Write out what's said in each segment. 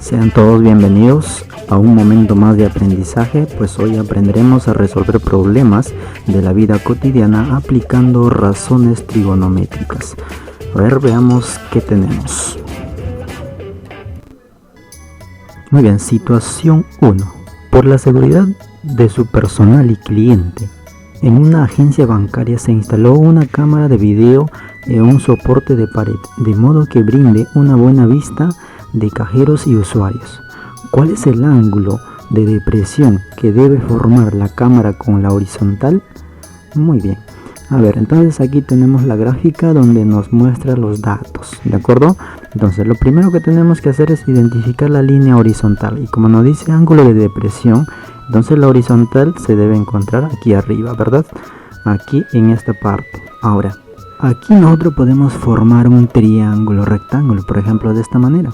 Sean todos bienvenidos a un momento más de aprendizaje, pues hoy aprenderemos a resolver problemas de la vida cotidiana aplicando razones trigonométricas. A ver, veamos qué tenemos. Muy bien, situación 1. Por la seguridad de su personal y cliente, en una agencia bancaria se instaló una cámara de video en un soporte de pared, de modo que brinde una buena vista de cajeros y usuarios. ¿Cuál es el ángulo de depresión que debe formar la cámara con la horizontal? Muy bien. A ver, entonces aquí tenemos la gráfica donde nos muestra los datos, ¿de acuerdo? Entonces lo primero que tenemos que hacer es identificar la línea horizontal, y como nos dice ángulo de depresión, entonces la horizontal se debe encontrar aquí arriba, ¿verdad? Aquí en esta parte. Ahora, aquí nosotros podemos formar un triángulo rectángulo, por ejemplo, de esta manera.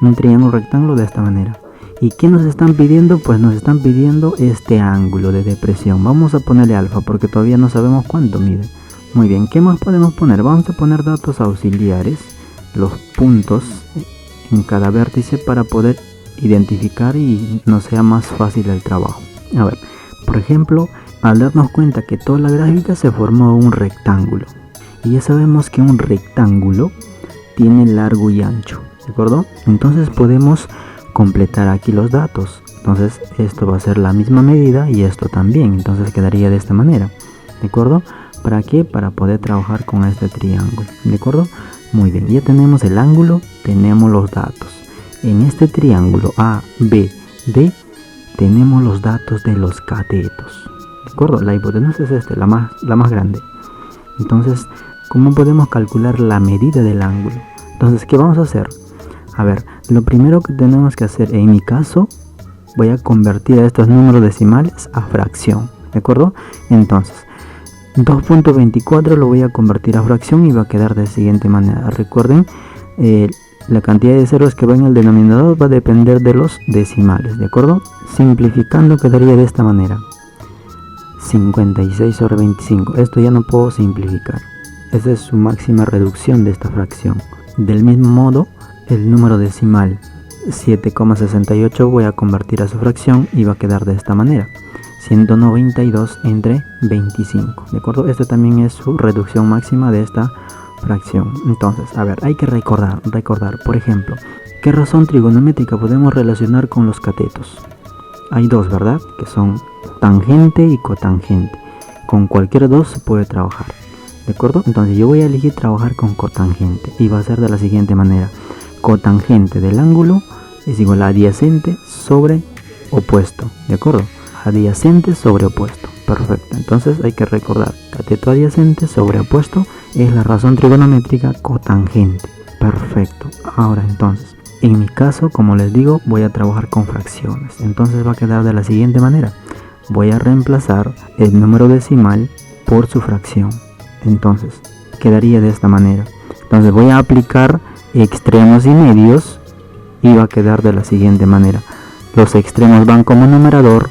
Un triángulo rectángulo de esta manera. ¿Y qué nos están pidiendo? Pues nos están pidiendo este ángulo de depresión. Vamos a ponerle alfa porque todavía no sabemos cuánto mide. Muy bien, ¿qué más podemos poner? Vamos a poner datos auxiliares, los puntos en cada vértice para poder identificar y nos sea más fácil el trabajo. A ver, por ejemplo, al darnos cuenta que toda la gráfica se formó un rectángulo. Y ya sabemos que un rectángulo tiene largo y ancho, ¿de acuerdo? Entonces podemos completar aquí los datos. Entonces esto va a ser la misma medida y esto también. Entonces quedaría de esta manera, ¿de acuerdo? ¿Para qué? Para poder trabajar con este triángulo, ¿de acuerdo? Muy bien, ya tenemos el ángulo, tenemos los datos. En este triángulo ABD tenemos los datos de los catetos, ¿de acuerdo? La hipotenusa es la más grande. Entonces, ¿cómo podemos calcular la medida del ángulo? Entonces, ¿qué vamos a hacer? A ver, lo primero que tenemos que hacer, en mi caso, voy a convertir a estos números decimales a fracción, ¿de acuerdo? Entonces, 2.24 lo voy a convertir a fracción y va a quedar de la siguiente manera. Recuerden, la cantidad de ceros que va en el denominador va a depender de los decimales, ¿de acuerdo? Simplificando quedaría de esta manera. 56 sobre 25. Esto ya no puedo simplificar. Esa es su máxima reducción de esta fracción. Del mismo modo, el número decimal 7,68 voy a convertir a su fracción y va a quedar de esta manera. 192 entre 25, ¿de acuerdo? Esta también es su reducción máxima de esta fracción. Entonces, a ver, hay que recordar, por ejemplo, ¿qué razón trigonométrica podemos relacionar con los catetos? Hay dos, ¿verdad? Que son tangente y cotangente. Con cualquiera dos se puede trabajar, ¿de acuerdo? Entonces yo voy a elegir trabajar con cotangente y va a ser de la siguiente manera. Cotangente del ángulo es igual a adyacente sobre opuesto, ¿de acuerdo? Adyacente sobre opuesto, perfecto. Entonces hay que recordar, cateto adyacente sobre opuesto es la razón trigonométrica cotangente, perfecto. Ahora entonces, en mi caso, como les digo, voy a trabajar con fracciones. Entonces va a quedar de la siguiente manera. Voy a reemplazar el número decimal por su fracción. Entonces, quedaría de esta manera. Entonces voy a aplicar extremos y medios y va a quedar de la siguiente manera. Los extremos van como numerador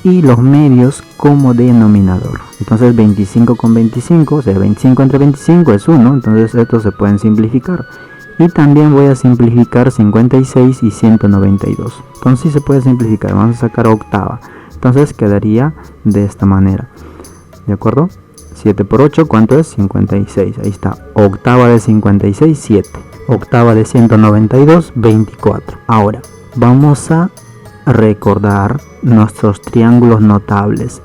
y los medios como denominador. Entonces 25 con 25, o sea 25 entre 25 es 1. Entonces estos se pueden simplificar. Y también voy a simplificar 56 y 192. Entonces sí se puede simplificar. Vamos a sacar octava. Entonces quedaría de esta manera, ¿de acuerdo? 7 por 8, ¿cuánto es? 56. Ahí está. Octava de 56, 7. Octava de 192, 24. Ahora, vamos a recordar nuestros triángulos notables.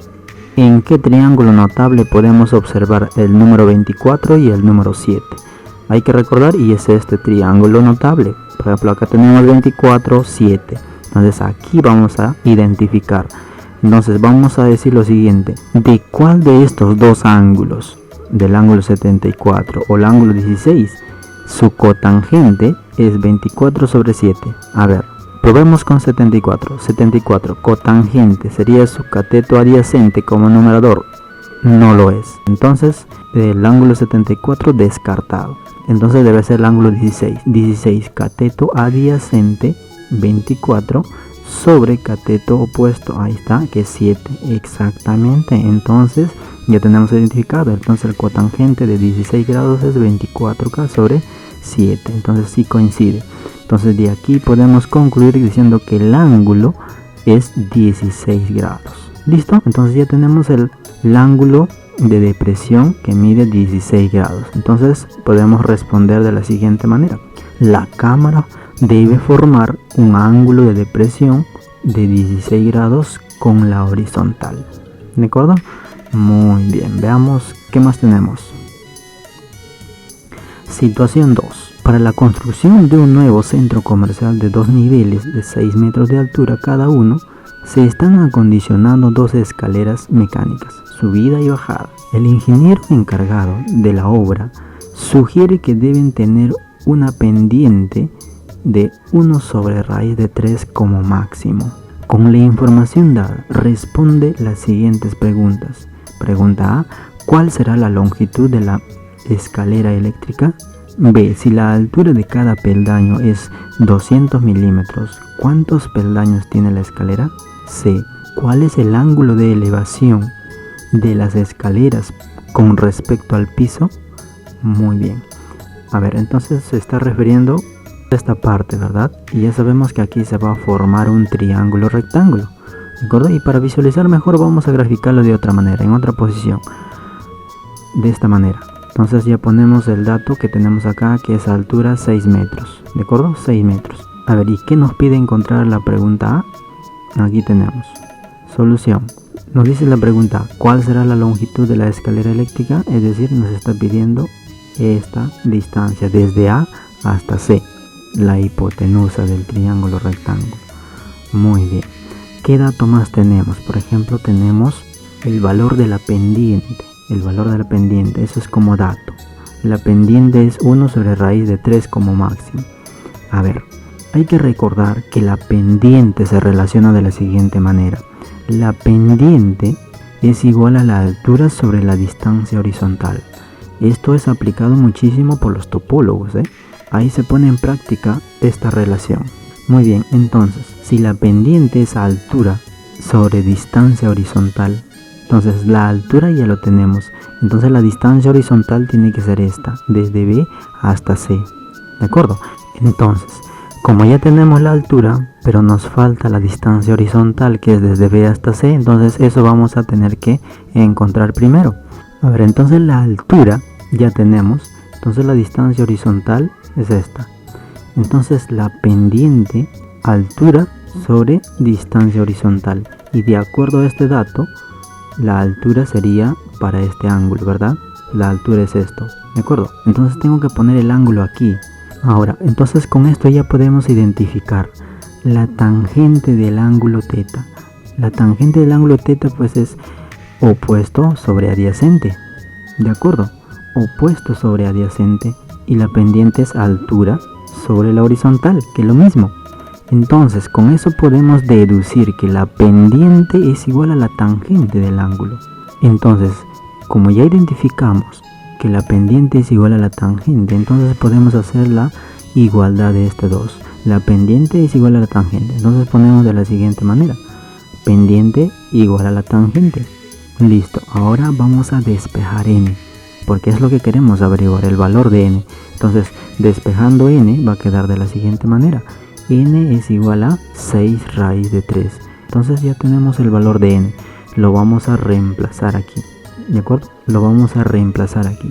¿En qué triángulo notable podemos observar el número 24 y el número 7? Hay que recordar, y es este triángulo notable. Por ejemplo, acá tenemos 24, 7. Entonces aquí vamos a identificar. Entonces vamos a decir lo siguiente. ¿De cuál de estos dos ángulos, del ángulo 74 o el ángulo 16, su cotangente es 24 sobre 7? A ver, probemos con 74. 74, cotangente sería su cateto adyacente como numerador. No lo es. Entonces, el ángulo 74 descartado. Entonces debe ser el ángulo 16. 16, cateto adyacente 24 sobre cateto opuesto, ahí está, que es 7, exactamente. Entonces ya tenemos identificado. Entonces el cotangente de 16 grados es 24K sobre 7. Entonces sí coincide. Entonces de aquí podemos concluir diciendo que el ángulo es 16 grados. ¿Listo? Entonces ya tenemos el ángulo de depresión que mide 16 grados. Entonces podemos responder de la siguiente manera. La cámara debe formar un ángulo de depresión de 16 grados con la horizontal. ¿De acuerdo? Muy bien, veamos qué más tenemos. Situación 2. Para la construcción de un nuevo centro comercial de 2 niveles de 6 metros de altura cada uno, se están acondicionando 2 escaleras mecánicas, subida y bajada. El ingeniero encargado de la obra sugiere que deben tener una pendiente de 1 sobre raíz de 3 como máximo. Con la información dada, responde las siguientes preguntas. Pregunta A. ¿Cuál será la longitud de la escalera eléctrica? B. Si la altura de cada peldaño es 200 milímetros, ¿cuántos peldaños tiene la escalera? C. ¿Cuál es el ángulo de elevación de las escaleras con respecto al piso? Muy bien. A ver, entonces se está refiriendo a esta parte, ¿verdad? Y ya sabemos que aquí se va a formar un triángulo rectángulo, ¿de acuerdo? Y para visualizar mejor vamos a graficarlo de otra manera, en otra posición. De esta manera. Entonces ya ponemos el dato que tenemos acá, que es altura 6 metros, ¿de acuerdo? 6 metros. A ver, ¿y qué nos pide encontrar la pregunta A? Aquí tenemos. Solución. Nos dice la pregunta, ¿cuál será la longitud de la escalera eléctrica? Es decir, nos está pidiendo esta distancia desde A hasta C, la hipotenusa del triángulo rectángulo. Muy bien. ¿Qué dato más tenemos? Por ejemplo, tenemos el valor de la pendiente. El valor de la pendiente, eso es como dato. La pendiente es 1 sobre raíz de 3 como máximo. A ver, hay que recordar que la pendiente se relaciona de la siguiente manera. La pendiente es igual a la altura sobre la distancia horizontal. Esto es aplicado muchísimo por los topólogos, Ahí se pone en práctica esta relación. Muy bien, entonces, si la pendiente es altura sobre distancia horizontal, entonces la altura ya lo tenemos. Entonces la distancia horizontal tiene que ser esta, desde B hasta C. ¿De acuerdo? Entonces, como ya tenemos la altura, pero nos falta la distancia horizontal, que es desde B hasta C, entonces eso vamos a tener que encontrar primero. A ver, entonces la altura ya tenemos. Entonces la distancia horizontal es esta. Entonces la pendiente, altura sobre distancia horizontal. Y de acuerdo a este dato, la altura sería para este ángulo, ¿verdad? La altura es esto, ¿de acuerdo? Entonces tengo que poner el ángulo aquí. Ahora, entonces con esto ya podemos identificar la tangente del ángulo θ. La tangente del ángulo θ pues es opuesto sobre adyacente, ¿de acuerdo? Opuesto sobre adyacente, y la pendiente es altura sobre la horizontal, que es lo mismo. Entonces, con eso podemos deducir que la pendiente es igual a la tangente del ángulo. Entonces, como ya identificamos que la pendiente es igual a la tangente, entonces podemos hacer la igualdad de este 2. La pendiente es igual a la tangente. Entonces ponemos de la siguiente manera. Pendiente igual a la tangente. Listo. Ahora vamos a despejar n, porque es lo que queremos averiguar, el valor de n. Entonces, despejando n va a quedar de la siguiente manera. N es igual a 6 raíz de 3. Entonces ya tenemos el valor de n. Lo vamos a reemplazar aquí. ¿De acuerdo? Lo vamos a reemplazar aquí.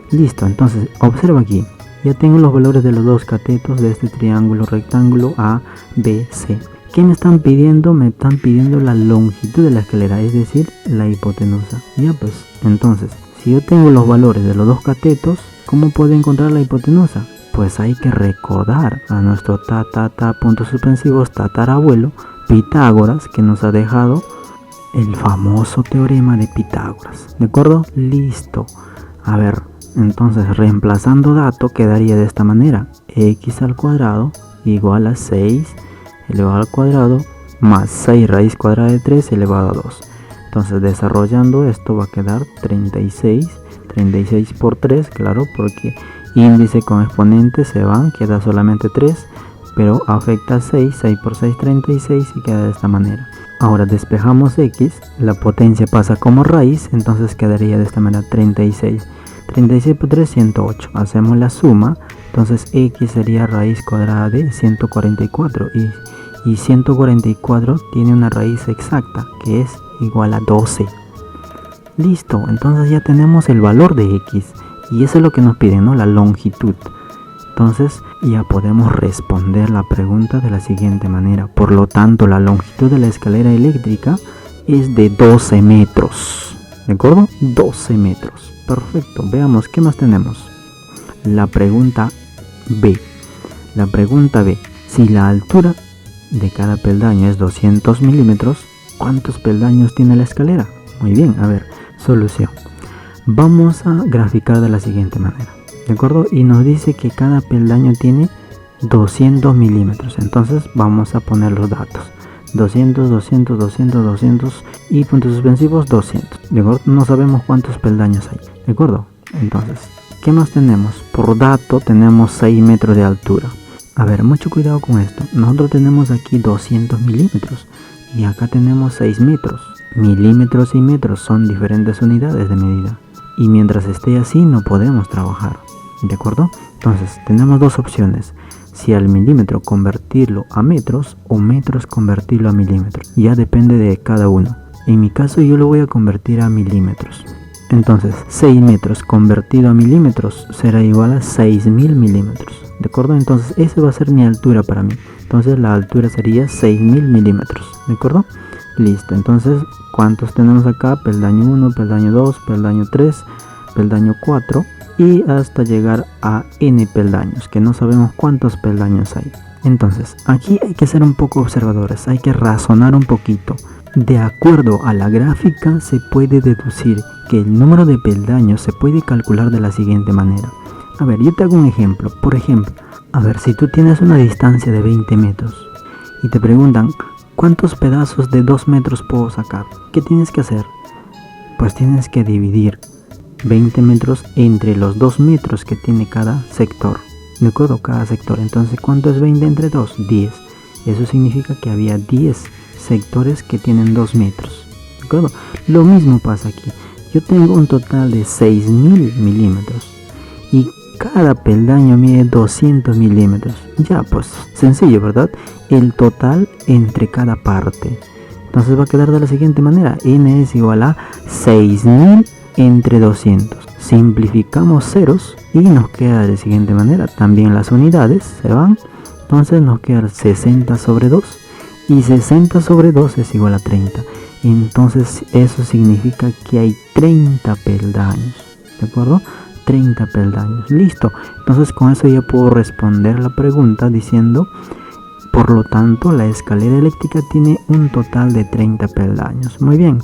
Listo. Entonces, observa aquí. Ya tengo los valores de los dos catetos de este triángulo rectángulo A, B, C. ¿Qué me están pidiendo? Me están pidiendo la longitud de la escalera, es decir, la hipotenusa. Ya pues, entonces, si yo tengo los valores de los dos catetos, ¿cómo puedo encontrar la hipotenusa? Pues hay que recordar a nuestro puntos suspensivos tatarabuelo Pitágoras, que nos ha dejado el famoso teorema de Pitágoras. ¿De acuerdo? Listo. A ver, entonces reemplazando dato quedaría de esta manera. X al cuadrado igual a 6 elevado al cuadrado más 6 raíz cuadrada de 3 elevado a 2. Entonces desarrollando esto va a quedar 36 por 3, claro, porque índice con exponente se van, queda solamente 3, pero afecta 6 por 6, 36 y queda de esta manera. Ahora despejamos x, la potencia pasa como raíz, entonces quedaría de esta manera 36 por 3, 108. Hacemos la suma Entonces x sería raíz cuadrada de 144 y 144 tiene una raíz exacta que es igual a 12. Listo, entonces ya tenemos el valor de x y eso es lo que nos piden, ¿no? La longitud. Entonces ya podemos responder la pregunta de la siguiente manera. Por lo tanto, la longitud de la escalera eléctrica es de 12 metros. ¿De acuerdo? 12 metros. Perfecto. Veamos, ¿qué más tenemos? La pregunta B. La pregunta B. Si la altura de cada peldaño es 200 milímetros, ¿cuántos peldaños tiene la escalera? Muy bien, a ver, solución. Vamos a graficar de la siguiente manera. ¿De acuerdo? Y nos dice que cada peldaño tiene 200 milímetros. Entonces vamos a poner los datos. 200, 200, 200, 200 y puntos suspensivos 200. ¿De acuerdo? No sabemos cuántos peldaños hay. ¿De acuerdo? Entonces, ¿qué más tenemos? Por dato tenemos 6 metros de altura. A ver, mucho cuidado con esto. Nosotros tenemos aquí 200 milímetros y acá tenemos 6 metros. Milímetros y metros son diferentes unidades de medida. Y mientras esté así no podemos trabajar. ¿De acuerdo? Entonces tenemos dos opciones. Si al milímetro convertirlo a metros o metros convertirlo a milímetros. Ya depende de cada uno. En mi caso yo lo voy a convertir a milímetros. Entonces 6 metros convertido a milímetros será igual a 6000 milímetros. ¿De acuerdo? Entonces esa va a ser mi altura para mí. Entonces la altura sería 6000 milímetros. ¿De acuerdo? Listo. Entonces, ¿cuántos tenemos acá? Peldaño 1, peldaño 2, peldaño 3, peldaño 4 y hasta llegar a n peldaños, que no sabemos cuántos peldaños hay. Entonces, aquí hay que ser un poco observadores, hay que razonar un poquito. De acuerdo a la gráfica se puede deducir que el número de peldaños se puede calcular de la siguiente manera. A ver, yo te hago un ejemplo. Por ejemplo, a ver, si tú tienes una distancia de 20 metros y te preguntan ¿cuántos pedazos de 2 metros puedo sacar? ¿Qué tienes que hacer? Pues tienes que dividir 20 metros entre los 2 metros que tiene cada sector. ¿De acuerdo? Cada sector. Entonces, ¿cuánto es 20 entre 2? 10. Eso significa que había 10 sectores que tienen 2 metros. ¿De acuerdo? Lo mismo pasa aquí. Yo tengo un total de 6000 milímetros y cada peldaño mide 200 milímetros. Ya, pues sencillo, ¿verdad? El total entre cada parte. Entonces va a quedar de la siguiente manera. N es igual a 6000 entre 200. Simplificamos ceros y nos queda de la siguiente manera. También las unidades se van. Entonces nos queda 60 sobre 2. Y 60 sobre 2 es igual a 30. Entonces eso significa que hay 30 peldaños. ¿De acuerdo? 30 peldaños. Listo. Entonces con eso ya puedo responder la pregunta diciendo, por lo tanto, la escalera eléctrica tiene un total de 30 peldaños. Muy bien.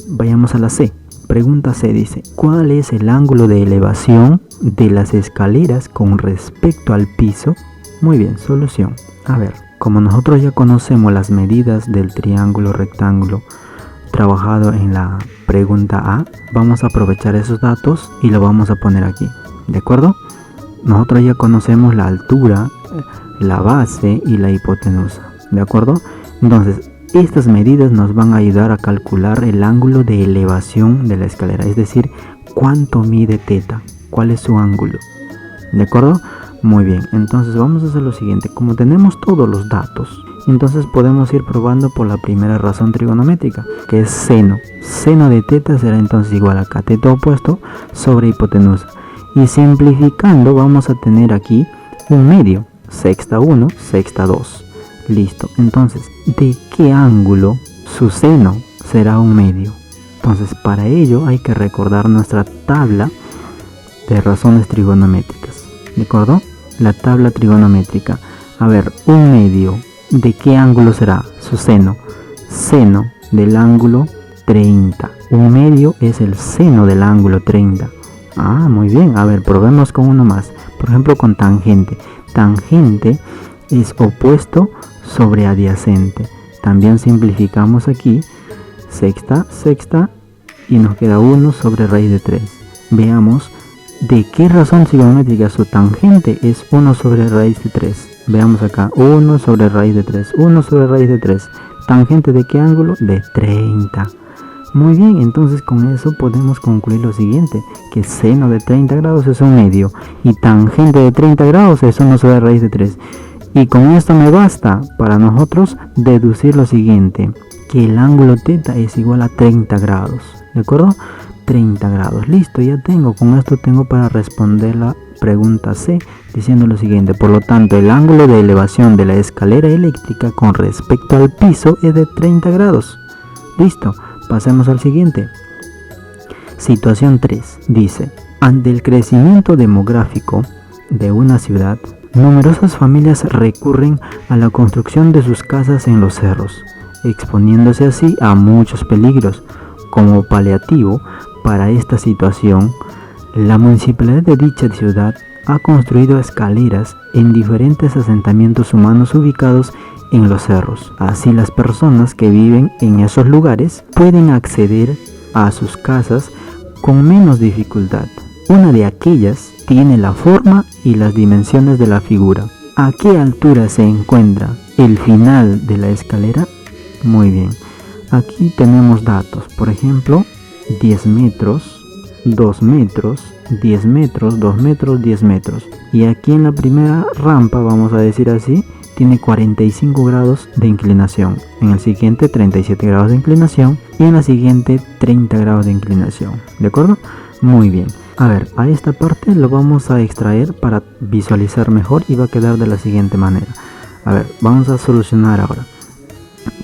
Vayamos a la C. Pregunta C dice, ¿cuál es el ángulo de elevación de las escaleras con respecto al piso? Muy bien, solución. A ver, como nosotros ya conocemos las medidas del triángulo rectángulo trabajado en la pregunta A, vamos a aprovechar esos datos y lo vamos a poner aquí. ¿De acuerdo? Nosotros ya conocemos la altura, la base y la hipotenusa. ¿De acuerdo? Entonces, estas medidas nos van a ayudar a calcular el ángulo de elevación de la escalera, es decir, cuánto mide teta, cuál es su ángulo. ¿De acuerdo? Muy bien, entonces vamos a hacer lo siguiente. Como tenemos todos los datos, entonces podemos ir probando por la primera razón trigonométrica, que es seno. Seno de teta será entonces igual a cateto opuesto sobre hipotenusa. Y simplificando vamos a tener aquí un medio, sexta 1, sexta 2. Listo, entonces, ¿de qué ángulo su seno será un medio? Entonces, para ello hay que recordar nuestra tabla de razones trigonométricas. ¿De acuerdo? La tabla trigonométrica. A ver, un medio, ¿de qué ángulo será su seno? Seno del ángulo 30. Un medio es el seno del ángulo 30. Ah, muy bien. A ver, probemos con uno más. Por ejemplo, con tangente. Tangente es opuesto sobre adyacente. También simplificamos aquí. Sexta, sexta. Y nos queda 1 sobre raíz de 3. Veamos de qué razón trigonométrica su tangente es 1 sobre raíz de 3. Veamos acá. 1 sobre raíz de 3. 1 sobre raíz de 3. ¿Tangente de qué ángulo? De 30. Muy bien, entonces con eso podemos concluir lo siguiente, que seno de 30 grados es un medio y tangente de 30 grados es 1 sobre raíz de 3. Y con esto me basta para nosotros deducir lo siguiente, que el ángulo θ es igual a 30 grados, ¿de acuerdo? 30 grados, listo, ya tengo, con esto tengo para responder la pregunta C, diciendo lo siguiente, por lo tanto el ángulo de elevación de la escalera eléctrica con respecto al piso es de 30 grados. Listo, pasemos al siguiente. Situación 3, dice, ante el crecimiento demográfico de una ciudad, numerosas familias recurren a la construcción de sus casas en los cerros, exponiéndose así a muchos peligros. Como paliativo para esta situación, la municipalidad de dicha ciudad ha construido escaleras en diferentes asentamientos humanos ubicados en los cerros. Así las personas que viven en esos lugares pueden acceder a sus casas con menos dificultad. Una de aquellas tiene la forma y las dimensiones de la figura. ¿A qué altura se encuentra el final de la escalera? Muy bien. Aquí tenemos datos, por ejemplo, 10 metros, 2 metros, 10 metros, 2 metros, 10 metros. Y aquí en la primera rampa, vamos a decir así, tiene 45 grados de inclinación. En el siguiente 37 grados de inclinación y en la siguiente 30 grados de inclinación. ¿De acuerdo? Muy bien. A ver, a esta parte lo vamos a extraer para visualizar mejor y va a quedar de la siguiente manera. A ver, vamos a solucionar ahora.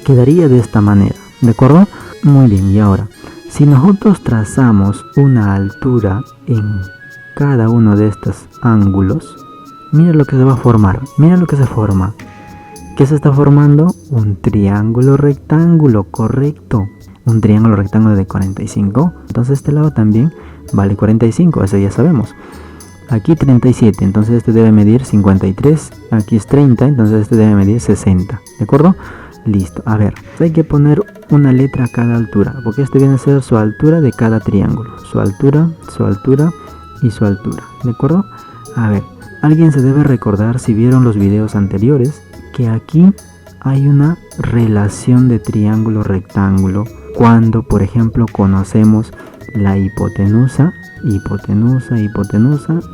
Quedaría de esta manera. ¿De acuerdo? Muy bien, y ahora, si nosotros trazamos una altura en cada uno de estos ángulos, mira lo que se va a formar, mira lo que se forma. ¿Qué se está formando? Un triángulo rectángulo, correcto. Un triángulo rectángulo de 45. Entonces este lado también vale 45, eso ya sabemos. Aquí 37, entonces este debe medir 53. Aquí es 30, entonces este debe medir 60. ¿De acuerdo? Listo, a ver, hay que poner una letra a cada altura, porque este viene a ser su altura de cada triángulo, su altura y su altura, ¿de acuerdo? A ver, alguien se debe recordar, si vieron los videos anteriores, que aquí hay una relación de triángulo rectángulo cuando, por ejemplo, conocemos la hipotenusa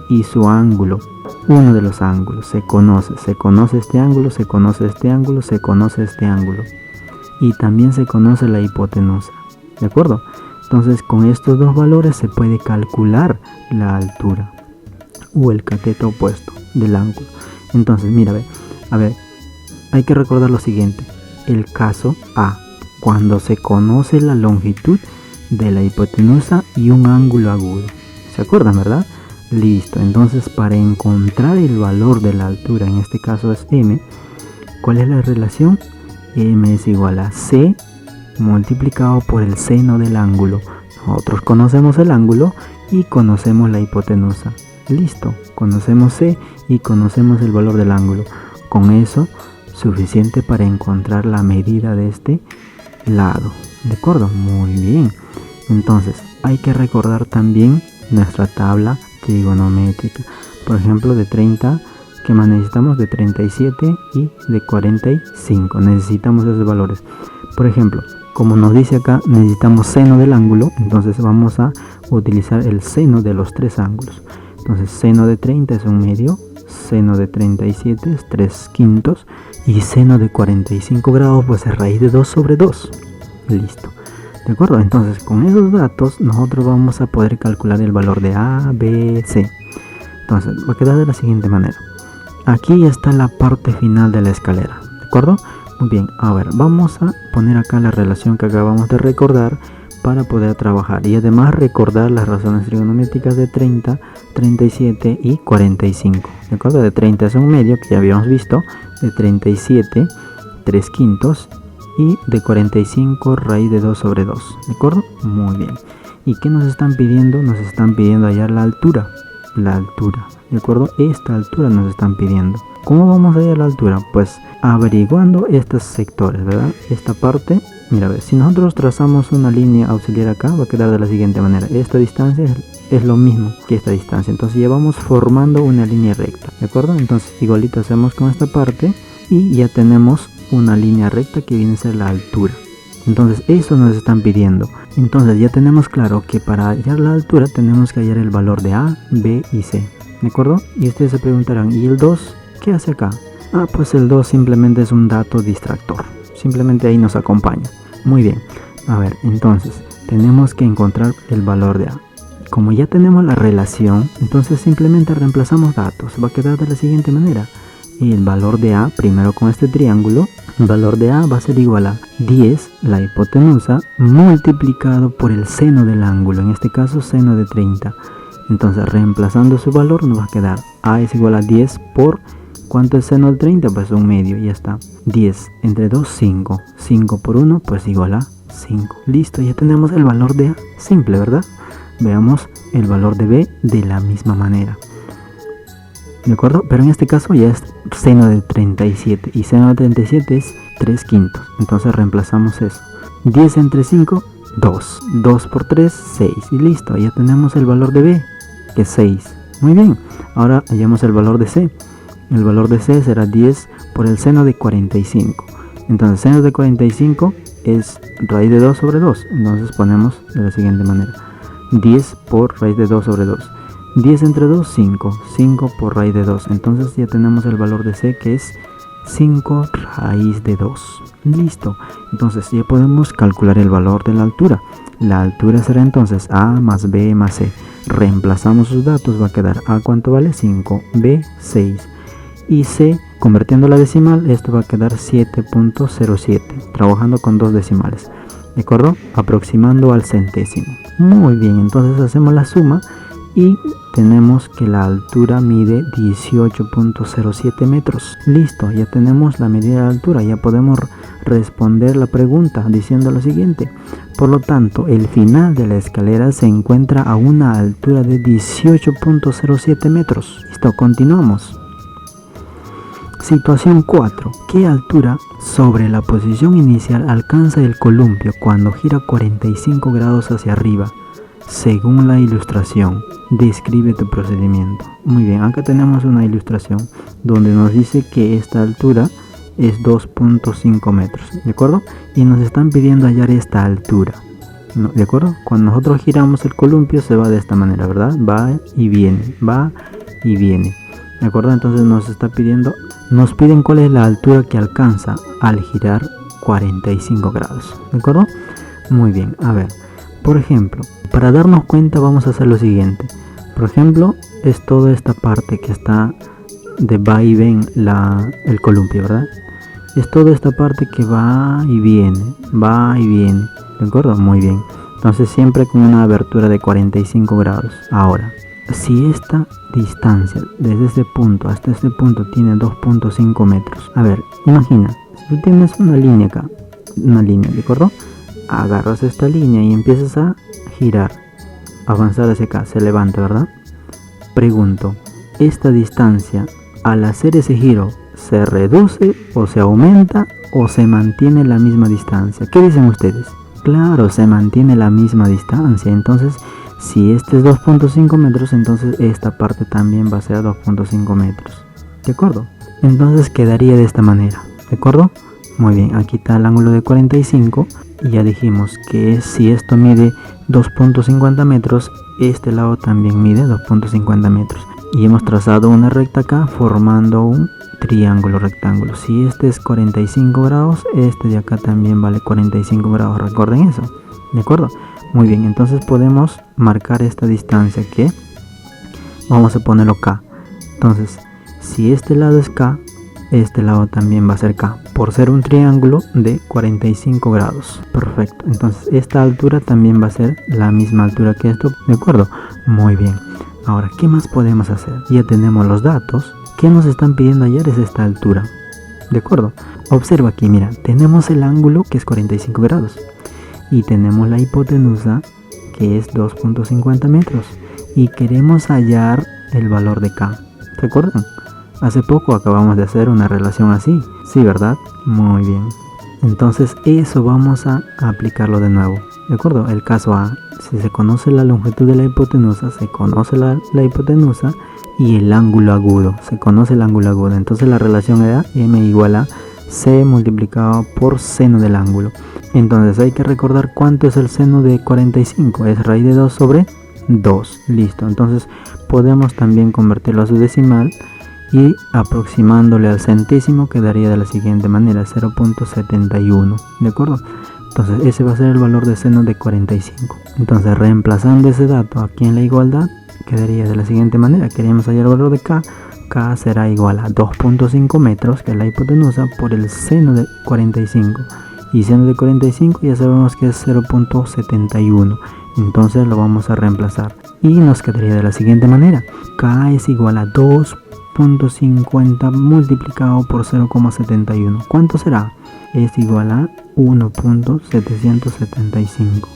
y su ángulo. Uno de los ángulos se conoce este ángulo, se conoce este ángulo, se conoce este ángulo y también se conoce la hipotenusa, ¿de acuerdo? Entonces con estos dos valores se puede calcular la altura o el cateto opuesto del ángulo. Entonces mira, a ver, hay que recordar lo siguiente, el caso A, cuando se conoce la longitud de la hipotenusa y un ángulo agudo, ¿se acuerdan, verdad? Listo, entonces para encontrar el valor de la altura, en este caso es m, ¿cuál es la relación? M es igual a c multiplicado por el seno del ángulo. Nosotros conocemos el ángulo y conocemos la hipotenusa. Listo, conocemos c y conocemos el valor del ángulo. Con eso, suficiente para encontrar la medida de este lado. ¿De acuerdo? Muy bien. Entonces, hay que recordar también nuestra tabla trigonométrica, por ejemplo de 30, que más necesitamos de 37 y de 45, necesitamos esos valores. Por ejemplo, como nos dice acá, necesitamos seno del ángulo, entonces vamos a utilizar el seno de los tres ángulos. Entonces seno de 30 es un medio, seno de 37 es 3/5 y seno de 45 grados pues es raíz de 2 sobre 2. Listo. ¿De acuerdo? Entonces con esos datos nosotros vamos a poder calcular el valor de A, B, C. Entonces va a quedar de la siguiente manera. Aquí ya está la parte final de la escalera. ¿De acuerdo? Muy bien. A ver, vamos a poner acá la relación que acabamos de recordar para poder trabajar. Y además recordar las razones trigonométricas de 30, 37 y 45. ¿De acuerdo? De 30 es un medio que ya habíamos visto. De 37, 3/5. Y de 45 raíz de 2 sobre 2, ¿de acuerdo? Muy bien. ¿Y qué nos están pidiendo? Nos están pidiendo hallar la altura, ¿de acuerdo? Esta altura nos están pidiendo. ¿Cómo vamos a hallar la altura? Pues averiguando estos sectores, ¿verdad? Esta parte, mira, a ver, si nosotros trazamos una línea auxiliar acá, va a quedar de la siguiente manera. Esta distancia es lo mismo que esta distancia, entonces ya vamos formando una línea recta, ¿de acuerdo? Entonces igualito hacemos con esta parte y ya tenemos una línea recta que viene a ser la altura. Entonces eso nos están pidiendo. Entonces ya tenemos claro que para hallar la altura tenemos que hallar el valor de A, B y C. ¿De acuerdo? Y ustedes se preguntarán, ¿y el 2 qué hace acá? Pues el 2 simplemente es un dato distractor. Simplemente ahí nos acompaña. Muy bien. A ver, entonces tenemos que encontrar el valor de A. Como ya tenemos la relación, entonces simplemente reemplazamos datos. Va a quedar de la siguiente manera. Y el valor de A, primero con este triángulo, el valor de A va a ser igual a 10, la hipotenusa, multiplicado por el seno del ángulo, en este caso seno de 30. Entonces reemplazando su valor nos va a quedar A es igual a 10 por, ¿cuánto es seno de 30? Pues 1/2, ya está. 10 entre 2, 5. 5 por 1, pues igual a 5. Listo, ya tenemos el valor de A, simple, ¿verdad? Veamos el valor de B de la misma manera. ¿De acuerdo? Pero en este caso ya es seno de 37 y seno de 37 es 3/5. Entonces reemplazamos eso. 10 entre 5, 2. 2 por 3, 6. Y listo, ya tenemos el valor de B, que es 6. Muy bien, ahora hallamos el valor de C. El valor de C será 10 por el seno de 45. Entonces seno de 45 es raíz de 2 sobre 2. Entonces ponemos de la siguiente manera. 10 por raíz de 2 sobre 2. 10 entre 2, 5. 5 por raíz de 2. Entonces ya tenemos el valor de C, que es 5 raíz de 2. Listo. Entonces ya podemos calcular el valor de la altura. La altura será entonces A más B más C. Reemplazamos sus datos. Va a quedar A, ¿cuánto vale? 5. B, 6. Y C, convirtiendo la decimal, esto va a quedar 7.07. Trabajando con dos decimales. ¿De acuerdo? Aproximando al centésimo. Muy bien. Entonces hacemos la suma. Y tenemos que la altura mide 18.07 metros. Listo, ya tenemos la medida de altura. Ya podemos responder la pregunta diciendo lo siguiente. Por lo tanto, el final de la escalera se encuentra a una altura de 18.07 metros. Listo, continuamos. Situación 4. ¿Qué altura sobre la posición inicial alcanza el columpio cuando gira 45 grados hacia arriba? Según la ilustración, describe tu procedimiento. Muy bien, acá tenemos una ilustración donde nos dice que esta altura es 2.5 metros, ¿de acuerdo? Y nos están pidiendo hallar esta altura, ¿no? ¿De acuerdo? Cuando nosotros giramos el columpio se va de esta manera, ¿verdad? Va y viene, va y viene, ¿de acuerdo? Entonces nos piden cuál es la altura que alcanza al girar 45 grados, ¿de acuerdo? Muy bien, a ver, por ejemplo, para darnos cuenta vamos a hacer lo siguiente. Por ejemplo, es toda esta parte que está de va y ven el columpio, ¿verdad? Es toda esta parte que va y viene, ¿de acuerdo? Muy bien. Entonces siempre con una abertura de 45 grados. Ahora, si esta distancia desde este punto hasta este punto tiene 2.5 metros. A ver, imagina, si tú tienes una línea acá, ¿de acuerdo? Agarras esta línea y empiezas a girar, avanzar hacia acá, se levanta, ¿verdad? Pregunto, ¿esta distancia al hacer ese giro se reduce o se aumenta o se mantiene la misma distancia? ¿Qué dicen ustedes? Claro, se mantiene la misma distancia. Entonces, si este es 2.5 metros, entonces esta parte también va a ser 2.5 metros. ¿De acuerdo? Entonces quedaría de esta manera. ¿De acuerdo? Muy bien, aquí está el ángulo de 45 y ya dijimos que si esto mide 2.50 metros, este lado también mide 2.50 metros. Y hemos trazado una recta acá formando un triángulo rectángulo. Si este es 45 grados, este de acá también vale 45 grados. Recuerden eso. ¿De acuerdo? Muy bien, entonces podemos marcar esta distancia que vamos a ponerlo K. Entonces, si este lado es K, este lado también va a ser K, por ser un triángulo de 45 grados. Perfecto, entonces esta altura también va a ser la misma altura que esto, ¿de acuerdo? Muy bien. Ahora, ¿qué más podemos hacer? Ya tenemos los datos. ¿Qué nos están pidiendo hallar? Es esta altura. ¿De acuerdo? Observa aquí, mira, tenemos el ángulo que es 45 grados. Y tenemos la hipotenusa que es 2.50 metros. Y queremos hallar el valor de K. ¿Recuerdan? Hace poco acabamos de hacer una relación así. Sí, ¿verdad? Muy bien. Entonces eso vamos a aplicarlo de nuevo. ¿De acuerdo? El caso A. Si se conoce la longitud de la hipotenusa, se conoce la hipotenusa y el ángulo agudo. Se conoce el ángulo agudo. Entonces la relación era M igual a C multiplicado por seno del ángulo. Entonces hay que recordar cuánto es el seno de 45. Es raíz de 2 sobre 2. Listo. Entonces podemos también convertirlo a su decimal y aproximándole al centésimo quedaría de la siguiente manera: 0.71. ¿De acuerdo? Entonces ese va a ser el valor de seno de 45. Entonces reemplazando ese dato aquí en la igualdad quedaría de la siguiente manera. Queríamos hallar el valor de K. K será igual a 2.5 metros, que es la hipotenusa, por el seno de 45. Y seno de 45 ya sabemos que es 0.71. Entonces lo vamos a reemplazar. Y nos quedaría de la siguiente manera. K es igual a 2.50 multiplicado por 0.71. ¿Cuánto será? Es igual a 1.775.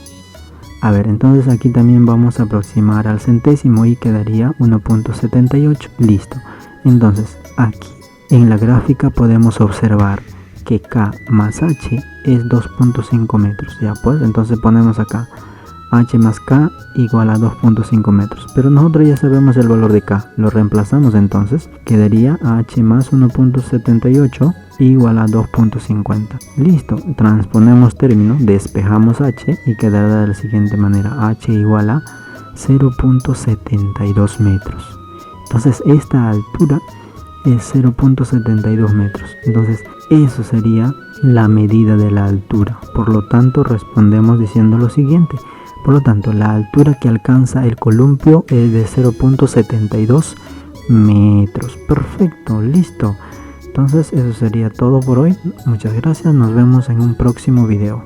A ver, entonces aquí también vamos a aproximar al centésimo y quedaría 1.78. Listo. Entonces aquí en la gráfica podemos observar que K más H es 2.5 metros. Ya pues, entonces ponemos acá H más K igual a 2.5 metros. Pero nosotros ya sabemos el valor de K. Lo reemplazamos entonces. Quedaría H más 1.78 igual a 2.50. Listo. Transponemos término, despejamos H y quedará de la siguiente manera. H igual a 0.72 metros. Entonces esta altura es 0.72 metros. Entonces eso sería la medida de la altura. Por lo tanto respondemos diciendo lo siguiente. Por lo tanto, la altura que alcanza el columpio es de 0.72 metros. Perfecto, listo. Entonces eso sería todo por hoy. Muchas gracias, nos vemos en un próximo video.